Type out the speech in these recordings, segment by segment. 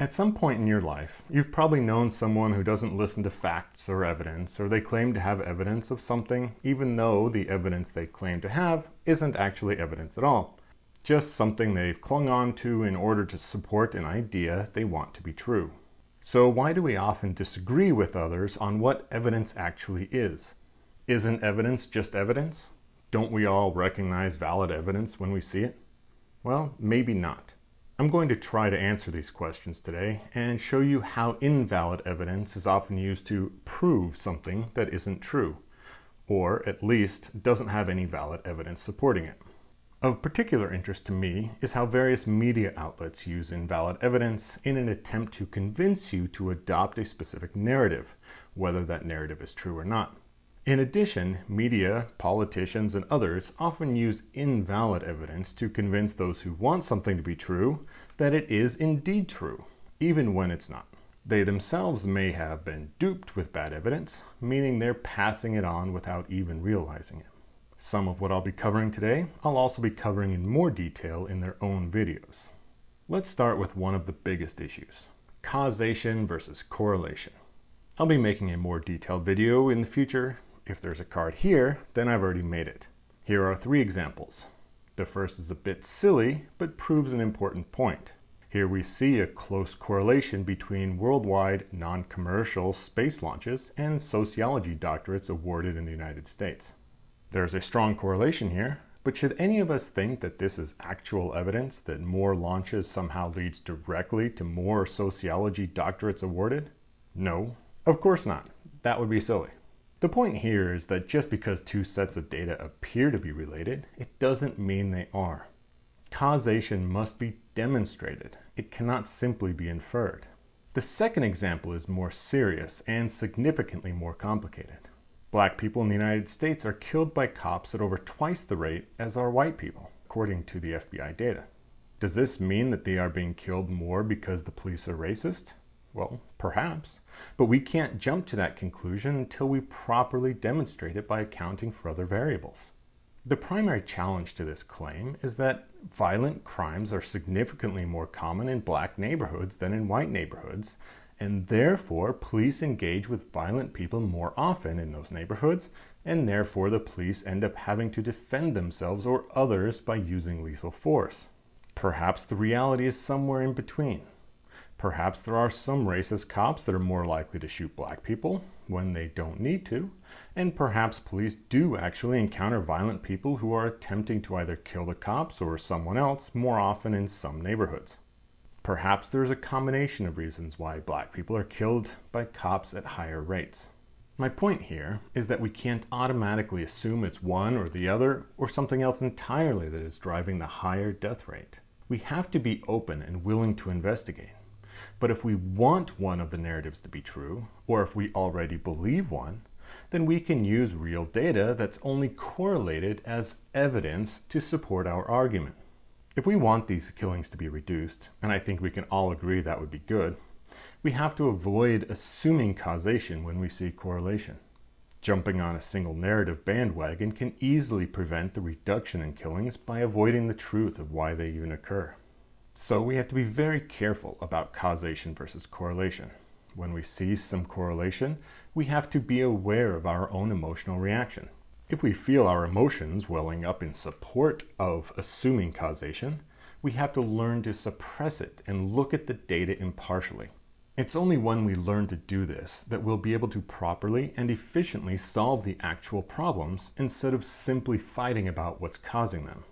At some point in your life, you've probably known someone who doesn't listen to facts or evidence, or they claim to have evidence of something, even though the evidence they claim to have isn't actually evidence at all. Just something they've clung on to in order to support an idea they want to be true. So why do we often disagree with others on what evidence actually is? Isn't evidence just evidence? Don't we all recognize valid evidence when we see it? Well, maybe not. I'm going to try to answer these questions today and show you how invalid evidence is often used to prove something that isn't true, or at least doesn't have any valid evidence supporting it. Of particular interest to me is how various media outlets use invalid evidence in an attempt to convince you to adopt a specific narrative, whether that narrative is true or not. In addition, media, politicians, and others often use invalid evidence to convince those who want something to be true that it is indeed true, even when it's not. They themselves may have been duped with bad evidence, meaning they're passing it on without even realizing it. Some of what I'll be covering today, I'll also be covering in more detail in their own videos. Let's start with one of the biggest issues: causation versus correlation. I'll be making a more detailed video in the future. If there's a card here, then I've already made it. Here are 3 examples. The first is a bit silly, but proves an important point. Here we see a close correlation between worldwide non-commercial space launches and sociology doctorates awarded in the United States. There's a strong correlation here, but should any of us think that this is actual evidence that more launches somehow leads directly to more sociology doctorates awarded? No, of course not. That would be silly. The point here is that just because 2 sets of data appear to be related, it doesn't mean they are. Causation must be demonstrated. It cannot simply be inferred. The second example is more serious and significantly more complicated. Black people in the United States are killed by cops at over twice the rate as are white people, according to the FBI data. Does this mean that they are being killed more because the police are racist? Well, perhaps, but we can't jump to that conclusion until we properly demonstrate it by accounting for other variables. The primary challenge to this claim is that violent crimes are significantly more common in black neighborhoods than in white neighborhoods, and therefore police engage with violent people more often in those neighborhoods, and therefore the police end up having to defend themselves or others by using lethal force. Perhaps the reality is somewhere in between. Perhaps there are some racist cops that are more likely to shoot black people when they don't need to, and perhaps police do actually encounter violent people who are attempting to either kill the cops or someone else more often in some neighborhoods. Perhaps there's a combination of reasons why black people are killed by cops at higher rates. My point here is that we can't automatically assume it's one or the other or something else entirely that is driving the higher death rate. We have to be open and willing to investigate. But if we want one of the narratives to be true, or if we already believe one, then we can use real data that's only correlated as evidence to support our argument. If we want these killings to be reduced, and I think we can all agree that would be good, we have to avoid assuming causation when we see correlation. Jumping on a single narrative bandwagon can easily prevent the reduction in killings by avoiding the truth of why they even occur. So we have to be very careful about causation versus correlation. When we see some correlation, we have to be aware of our own emotional reaction. If we feel our emotions welling up in support of assuming causation, we have to learn to suppress it and look at the data impartially. It's only when we learn to do this that we'll be able to properly and efficiently solve the actual problems instead of simply fighting about what's causing them.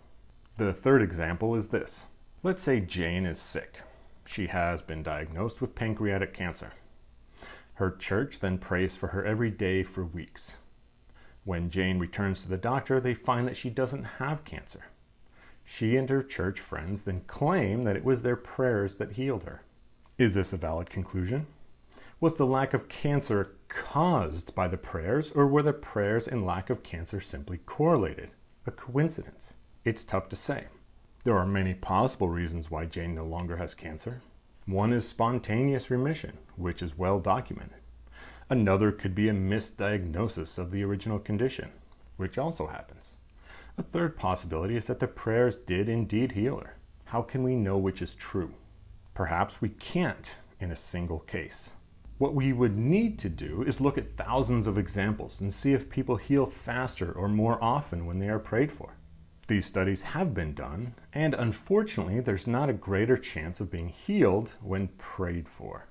The third example is this. Let's say Jane is sick. She has been diagnosed with pancreatic cancer. Her church then prays for her every day for weeks. When Jane returns to the doctor, they find that she doesn't have cancer. She and her church friends then claim that it was their prayers that healed her. Is this a valid conclusion? Was the lack of cancer caused by the prayers, or were the prayers and lack of cancer simply correlated? A coincidence? It's tough to say. There are many possible reasons why Jane no longer has cancer. One is spontaneous remission, which is well documented. Another could be a misdiagnosis of the original condition, which also happens. A third possibility is that the prayers did indeed heal her. How can we know which is true? Perhaps we can't in a single case. What we would need to do is look at thousands of examples and see if people heal faster or more often when they are prayed for. These studies have been done, and unfortunately, there's not a greater chance of being healed when prayed for.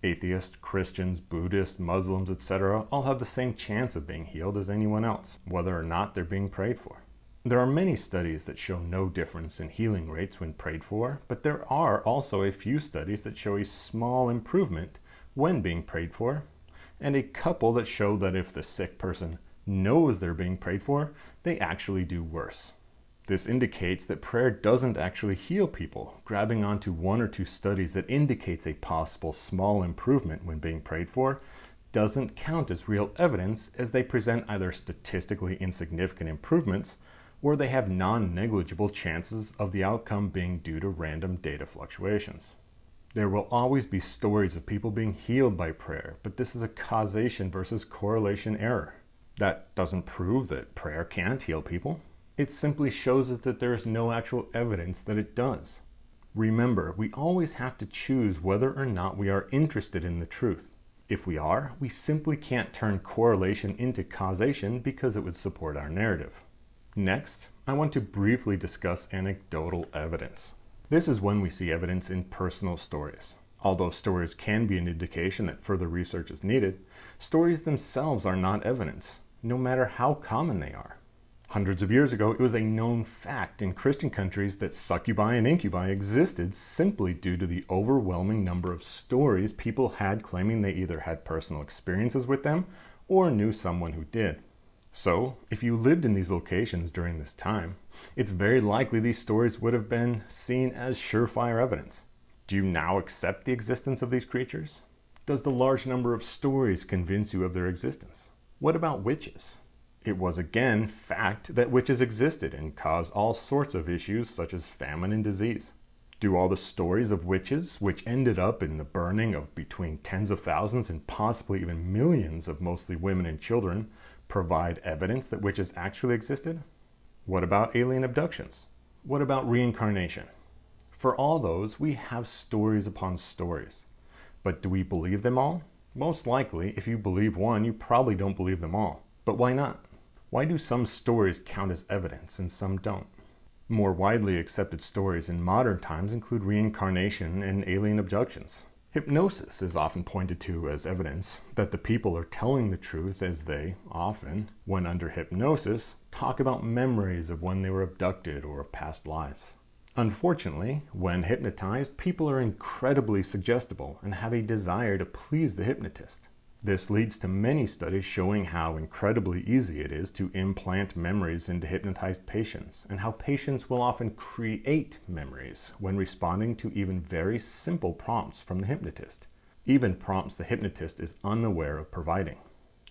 Atheists, Christians, Buddhists, Muslims, etc. all have the same chance of being healed as anyone else, whether or not they're being prayed for. There are many studies that show no difference in healing rates when prayed for, but there are also a few studies that show a small improvement when being prayed for, and a couple that show that if the sick person knows they're being prayed for, they actually do worse. This indicates that prayer doesn't actually heal people. Grabbing onto one or two studies that indicates a possible small improvement when being prayed for doesn't count as real evidence, as they present either statistically insignificant improvements or they have non-negligible chances of the outcome being due to random data fluctuations. There will always be stories of people being healed by prayer, but this is a causation versus correlation error. That doesn't prove that prayer can't heal people. It simply shows us that there is no actual evidence that it does. Remember, we always have to choose whether or not we are interested in the truth. If we are, we simply can't turn correlation into causation because it would support our narrative. Next, I want to briefly discuss anecdotal evidence. This is when we see evidence in personal stories. Although stories can be an indication that further research is needed, stories themselves are not evidence, no matter how common they are. Hundreds of years ago, it was a known fact in Christian countries that succubi and incubi existed simply due to the overwhelming number of stories people had claiming they either had personal experiences with them or knew someone who did. So, if you lived in these locations during this time, it's very likely these stories would have been seen as surefire evidence. Do you now accept the existence of these creatures? Does the large number of stories convince you of their existence? What about witches? It was again fact that witches existed and caused all sorts of issues such as famine and disease. Do all the stories of witches, which ended up in the burning of between tens of thousands and possibly even millions of mostly women and children, provide evidence that witches actually existed? What about alien abductions? What about reincarnation? For all those, we have stories upon stories. But do we believe them all? Most likely, if you believe one, you probably don't believe them all. But why not? Why do some stories count as evidence and some don't? More widely accepted stories in modern times include reincarnation and alien abductions. Hypnosis is often pointed to as evidence that the people are telling the truth, as they often, when under hypnosis, talk about memories of when they were abducted or of past lives. Unfortunately, when hypnotized, people are incredibly suggestible and have a desire to please the hypnotist. This leads to many studies showing how incredibly easy it is to implant memories into hypnotized patients, and how patients will often create memories when responding to even very simple prompts from the hypnotist, even prompts the hypnotist is unaware of providing.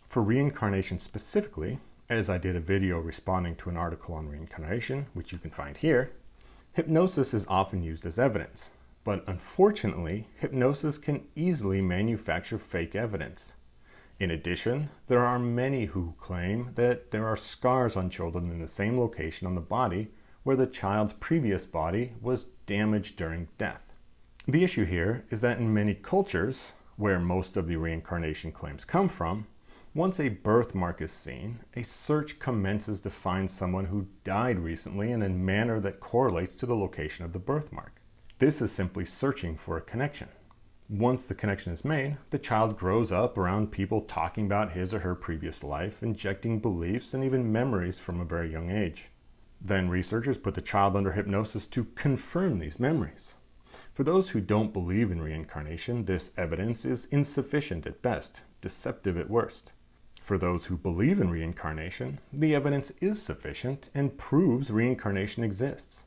For reincarnation specifically, as I did a video responding to an article on reincarnation, which you can find here, hypnosis is often used as evidence, but unfortunately, hypnosis can easily manufacture fake evidence. In addition, there are many who claim that there are scars on children in the same location on the body where the child's previous body was damaged during death. The issue here is that in many cultures, where most of the reincarnation claims come from, once a birthmark is seen, a search commences to find someone who died recently in a manner that correlates to the location of the birthmark. This is simply searching for a connection. Once the connection is made, the child grows up around people talking about his or her previous life, injecting beliefs and even memories from a very young age. Then researchers put the child under hypnosis to confirm these memories. For those who don't believe in reincarnation, this evidence is insufficient at best, deceptive at worst. For those who believe in reincarnation, the evidence is sufficient and proves reincarnation exists.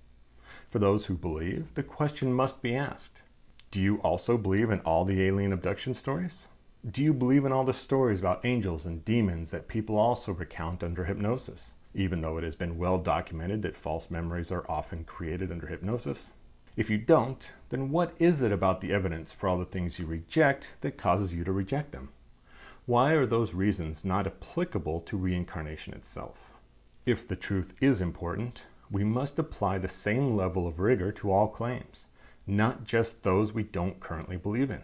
For those who believe, the question must be asked: do you also believe in all the alien abduction stories? Do you believe in all the stories about angels and demons that people also recount under hypnosis, even though it has been well documented that false memories are often created under hypnosis? If you don't, then what is it about the evidence for all the things you reject that causes you to reject them? Why are those reasons not applicable to reincarnation itself? If the truth is important, we must apply the same level of rigor to all claims, not just those we don't currently believe in.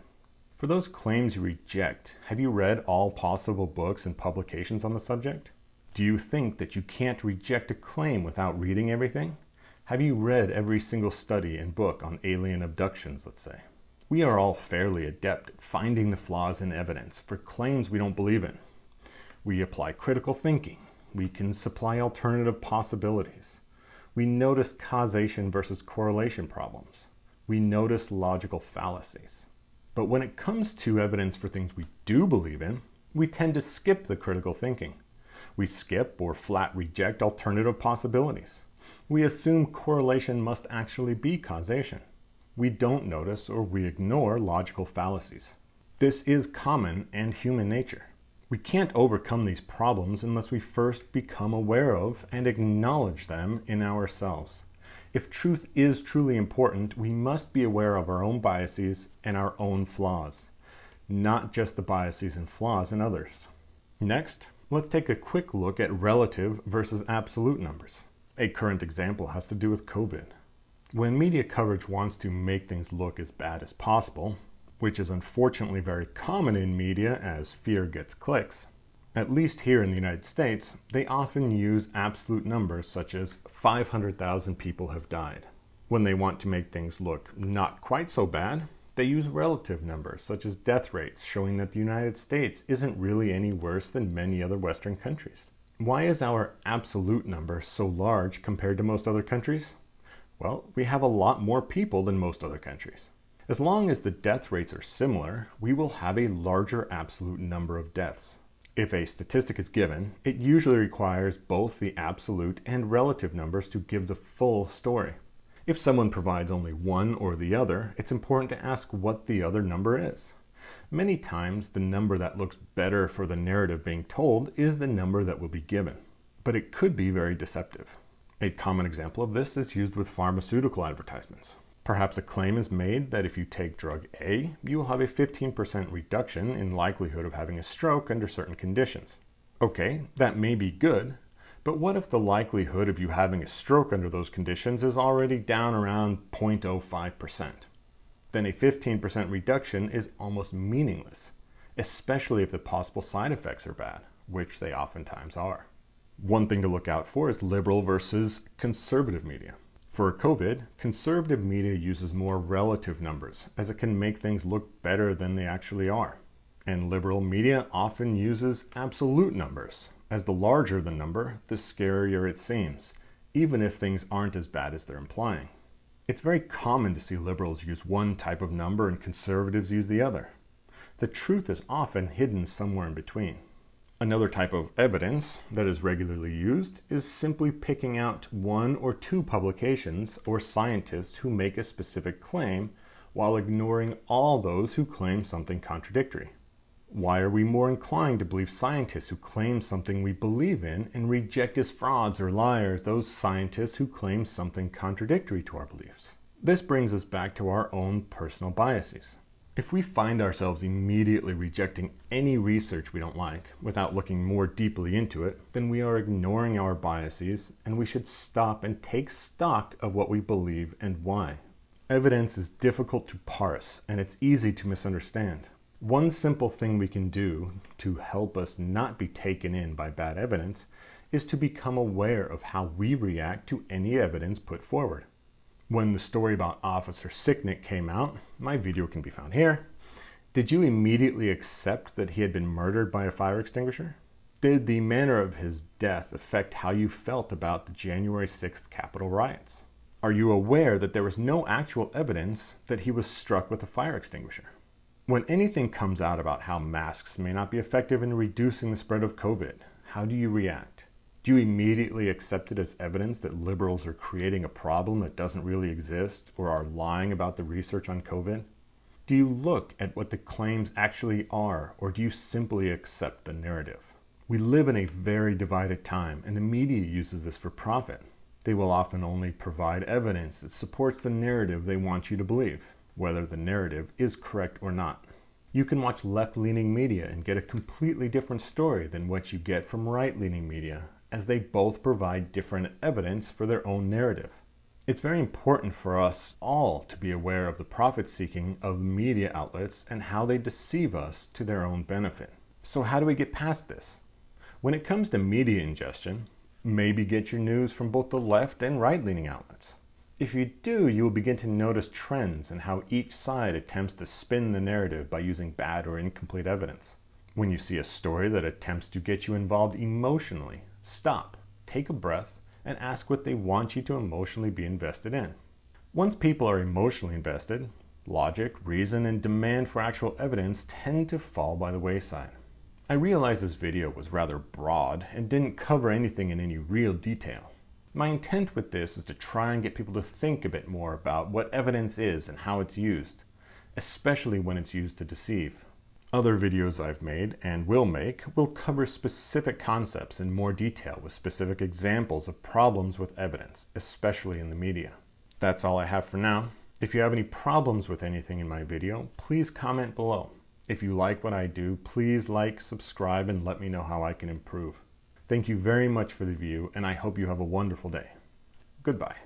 For those claims you reject, have you read all possible books and publications on the subject? Do you think that you can't reject a claim without reading everything? Have you read every single study and book on alien abductions, let's say? We are all fairly adept at finding the flaws in evidence for claims we don't believe in. We apply critical thinking. We can supply alternative possibilities. We notice causation versus correlation problems. We notice logical fallacies. But when it comes to evidence for things we do believe in, we tend to skip the critical thinking. We skip or flat reject alternative possibilities. We assume correlation must actually be causation. We don't notice or we ignore logical fallacies. This is common and human nature. We can't overcome these problems unless we first become aware of and acknowledge them in ourselves. If truth is truly important, we must be aware of our own biases and our own flaws, not just the biases and flaws in others. Next, let's take a quick look at relative versus absolute numbers. A current example has to do with COVID. When media coverage wants to make things look as bad as possible, which is unfortunately very common in media as fear gets clicks, at least here in the United States, they often use absolute numbers such as 500,000 people have died. When they want to make things look not quite so bad, they use relative numbers such as death rates, showing that the United States isn't really any worse than many other Western countries. Why is our absolute number so large compared to most other countries? Well, we have a lot more people than most other countries. As long as the death rates are similar, we will have a larger absolute number of deaths. If a statistic is given, it usually requires both the absolute and relative numbers to give the full story. If someone provides only one or the other, it's important to ask what the other number is. Many times, the number that looks better for the narrative being told is the number that will be given, but it could be very deceptive. A common example of this is used with pharmaceutical advertisements. Perhaps a claim is made that if you take drug A, you will have a 15% reduction in likelihood of having a stroke under certain conditions. Okay, that may be good, but what if the likelihood of you having a stroke under those conditions is already down around 0.05%? Then a 15% reduction is almost meaningless, especially if the possible side effects are bad, which they oftentimes are. One thing to look out for is liberal versus conservative media. For COVID, conservative media uses more relative numbers, as it can make things look better than they actually are. And liberal media often uses absolute numbers, as the larger the number, the scarier it seems, even if things aren't as bad as they're implying. It's very common to see liberals use one type of number and conservatives use the other. The truth is often hidden somewhere in between. Another type of evidence that is regularly used is simply picking out one or two publications or scientists who make a specific claim while ignoring all those who claim something contradictory. Why are we more inclined to believe scientists who claim something we believe in and reject as frauds or liars those scientists who claim something contradictory to our beliefs? This brings us back to our own personal biases. If we find ourselves immediately rejecting any research we don't like without looking more deeply into it, then we are ignoring our biases and we should stop and take stock of what we believe and why. Evidence is difficult to parse and it's easy to misunderstand. One simple thing we can do to help us not be taken in by bad evidence is to become aware of how we react to any evidence put forward. When the story about Officer Sicknick came out, my video can be found here, did you immediately accept that he had been murdered by a fire extinguisher? Did the manner of his death affect how you felt about the January 6th Capitol riots? Are you aware that there was no actual evidence that he was struck with a fire extinguisher? When anything comes out about how masks may not be effective in reducing the spread of COVID, how do you react? Do you immediately accept it as evidence that liberals are creating a problem that doesn't really exist or are lying about the research on COVID? Do you look at what the claims actually are, or do you simply accept the narrative? We live in a very divided time, and the media uses this for profit. They will often only provide evidence that supports the narrative they want you to believe, whether the narrative is correct or not. You can watch left-leaning media and get a completely different story than what you get from right-leaning media, as they both provide different evidence for their own narrative. It's very important for us all to be aware of the profit-seeking of media outlets and how they deceive us to their own benefit. So how do we get past this? When it comes to media ingestion, maybe get your news from both the left and right-leaning outlets. If you do, you will begin to notice trends in how each side attempts to spin the narrative by using bad or incomplete evidence. When you see a story that attempts to get you involved emotionally, stop, take a breath, and ask what they want you to emotionally be invested in. Once people are emotionally invested, logic, reason, and demand for actual evidence tend to fall by the wayside. I realize this video was rather broad and didn't cover anything in any real detail. My intent with this is to try and get people to think a bit more about what evidence is and how it's used, especially when it's used to deceive. Other videos I've made and will make will cover specific concepts in more detail with specific examples of problems with evidence, especially in the media. That's all I have for now. If you have any problems with anything in my video, please comment below. If you like what I do, please like, subscribe, and let me know how I can improve. Thank you very much for the view, and I hope you have a wonderful day. Goodbye.